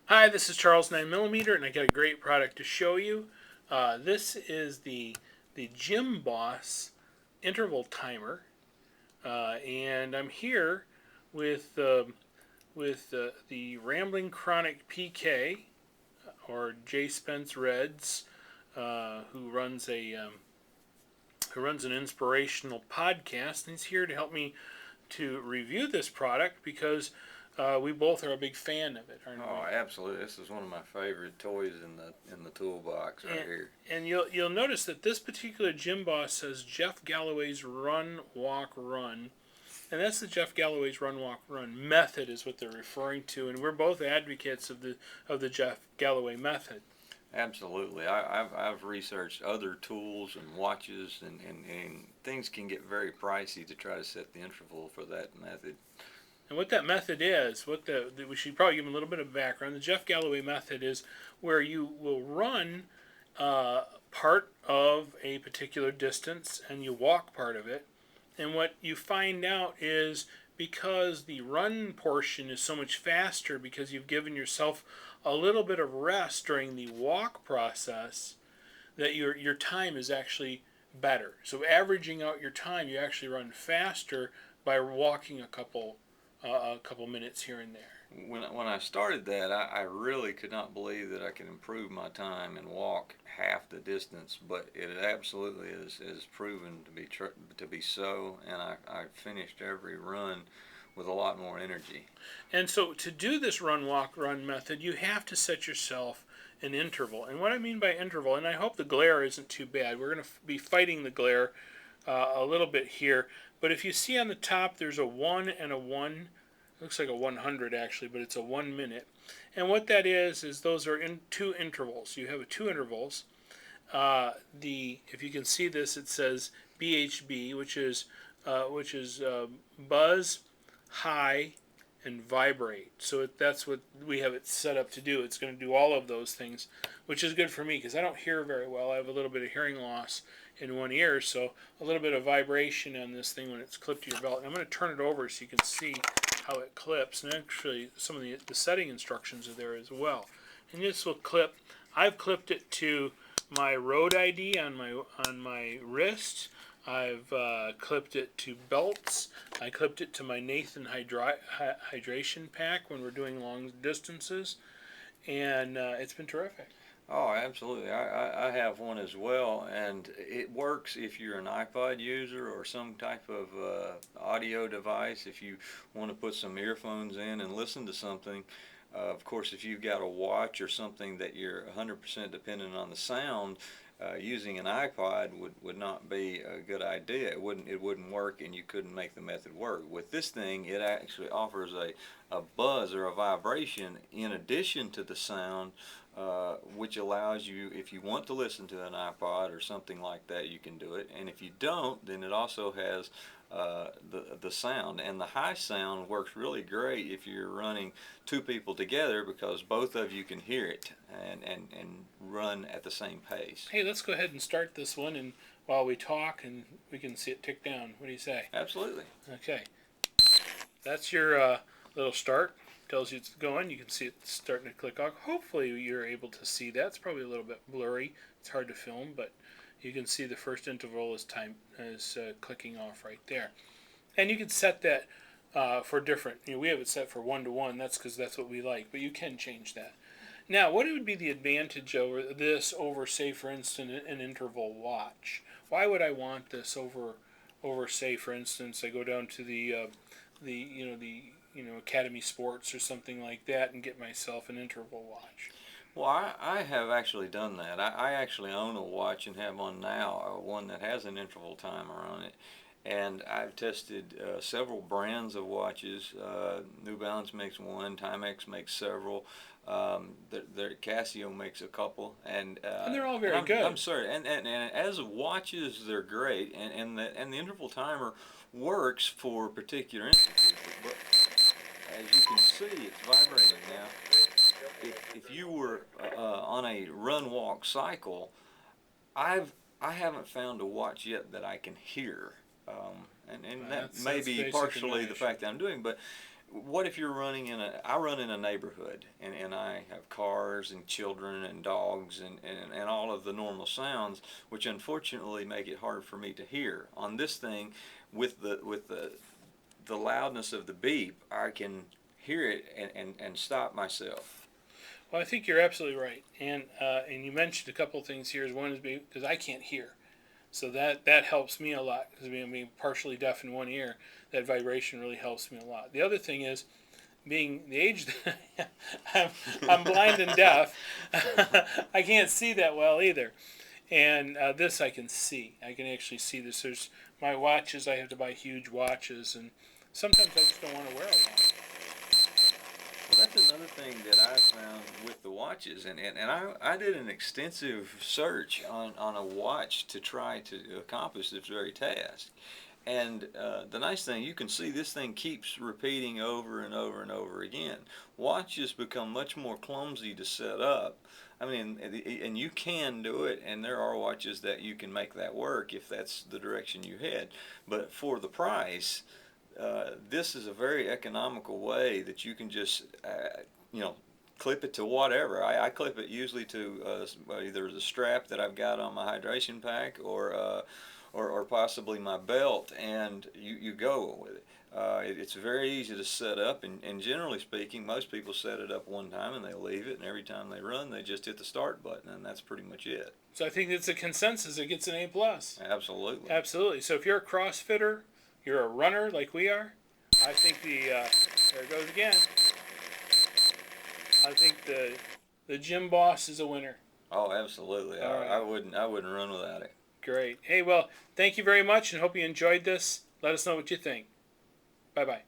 Hi, this is Charles 9mm, and I got a great product to show you. This is the Gymboss interval timer, and I'm here with the Rambling Chronic PK, or J. Spence Reds, who runs an inspirational podcast, and he's here to help me to review this product because we both are a big fan of it, aren't Oh, we? absolutely. This is one of my favorite toys in the toolbox right And, here. and you'll notice that this particular gym boss says Jeff Galloway's Run Walk Run, and that's the Jeff Galloway's Run Walk Run method is what they're referring to, and we're both advocates of the Jeff Galloway method. Absolutely. I've researched other tools and watches, and things can get very pricey to try to set the interval for that method. And what that method is, we should probably give them a little bit of background. The Jeff Galloway method is where you will run part of a particular distance and you walk part of it. And what you find out is because the run portion is so much faster because you've given yourself a little bit of rest during the walk process, that your time is actually better. So averaging out your time, you actually run faster by walking a couple minutes here and there. When I started that, I really could not believe that I could improve my time and walk half the distance, but it absolutely is proven to be so, and I finished every run with a lot more energy. And so to do this run, walk, run method, you have to set yourself an interval. And what I mean by interval, and I hope the glare isn't too bad, we're going to be fighting the glare a little bit here. But if you see on the top, there's a 1 and a 1. It looks like a 100 actually, but it's a 1 minute. And what that is those are in two intervals. You have two intervals. If you can see this, it says BHB, which is buzz, high, and vibrate. So that's what we have it set up to do. It's going to do all of those things, which is good for me because I don't hear very well. I have a little bit of hearing loss in one ear, so a little bit of vibration on this thing when it's clipped to your belt. And I'm going to turn it over so you can see how it clips. And actually, some of the setting instructions are there as well. And this will clip. I've clipped it to my road ID on my wrist. I've clipped it to belts. I clipped it to my Nathan hydration pack when we're doing long distances, and it's been terrific. Oh, absolutely. I have one as well, and it works if you're an iPod user or some type of audio device. If you want to put some earphones in and listen to something, of course, if you've got a watch or something that you're 100% dependent on the sound, using an iPod would not be a good idea. It wouldn't work, and you couldn't make the method work. With this thing, it actually offers a buzz or a vibration in addition to the sound, which allows you, if you want to listen to an iPod or something like that, you can do it. And if you don't, then it also has the sound. And the high sound works really great if you're running two people together because both of you can hear it and run at the same pace. Hey, let's go ahead and start this one, and while we talk, and we can see it tick down. What do you say? Absolutely. Okay, that's your little start. Tells you it's going. You can see it starting to click off. Hopefully, you're able to see that. It's probably a little bit blurry. It's hard to film, but you can see the first interval is clicking off right there. And you can set that for different. We have it set for 1-to-1. That's because that's what we like. But you can change that. Now, what would be the advantage over this over, say, for instance, an interval watch? Why would I want this over, say, for instance, I go down to the Academy Sports or something like that and get myself an interval watch? Well, I have actually done that. I actually own a watch and have one now, one that has an interval timer on it. And I've tested several brands of watches. New Balance makes one, Timex makes several. Casio makes a couple, And they're all and very good. I'm sorry. And as watches, they're great, and the interval timer works for particular instances. But as you can see, it's vibrating now. If you were on a run walk cycle, I haven't found a watch yet that I can hear, and that That's may be basic partially the information. fact that I'm doing, but what if you're running I run in a neighborhood, and I have cars and children and dogs and all of the normal sounds, which unfortunately make it hard for me to hear. On this thing, with the loudness of the beep, I can hear it and stop myself. Well, I think you're absolutely right, and you mentioned a couple of things here. One is because I can't hear, so that helps me a lot because being partially deaf in one ear, that vibration really helps me a lot. The other thing is being the age that I'm blind and deaf. I can't see that well either, and this I can see. I can actually see this. There's my watches. I have to buy huge watches, and sometimes I just don't want to wear a watch. Well, that's another thing that I found with the watches, and I did an extensive search on a watch to try to accomplish this very task. And the nice thing, you can see this thing keeps repeating over and over and over again. Watches become much more clumsy to set up. I mean, and you can do it, and there are watches that you can make that work if that's the direction you head. But for the price, this is a very economical way that you can just, you know, clip it to whatever. I clip it usually to either the strap that I've got on my hydration pack or possibly my belt, and you go with it. It's very easy to set up, and generally speaking, most people set it up one time and they leave it, and every time they run, they just hit the start button, and that's pretty much it. So I think it's a consensus. It gets an A plus. Absolutely. Absolutely. So if you're a CrossFitter, you're a runner like we are, I think there it goes again. I think the Gymboss is a winner. Oh, absolutely. All right. I wouldn't run without it. Great. Hey, well, thank you very much, and hope you enjoyed this. Let us know what you think. Bye bye.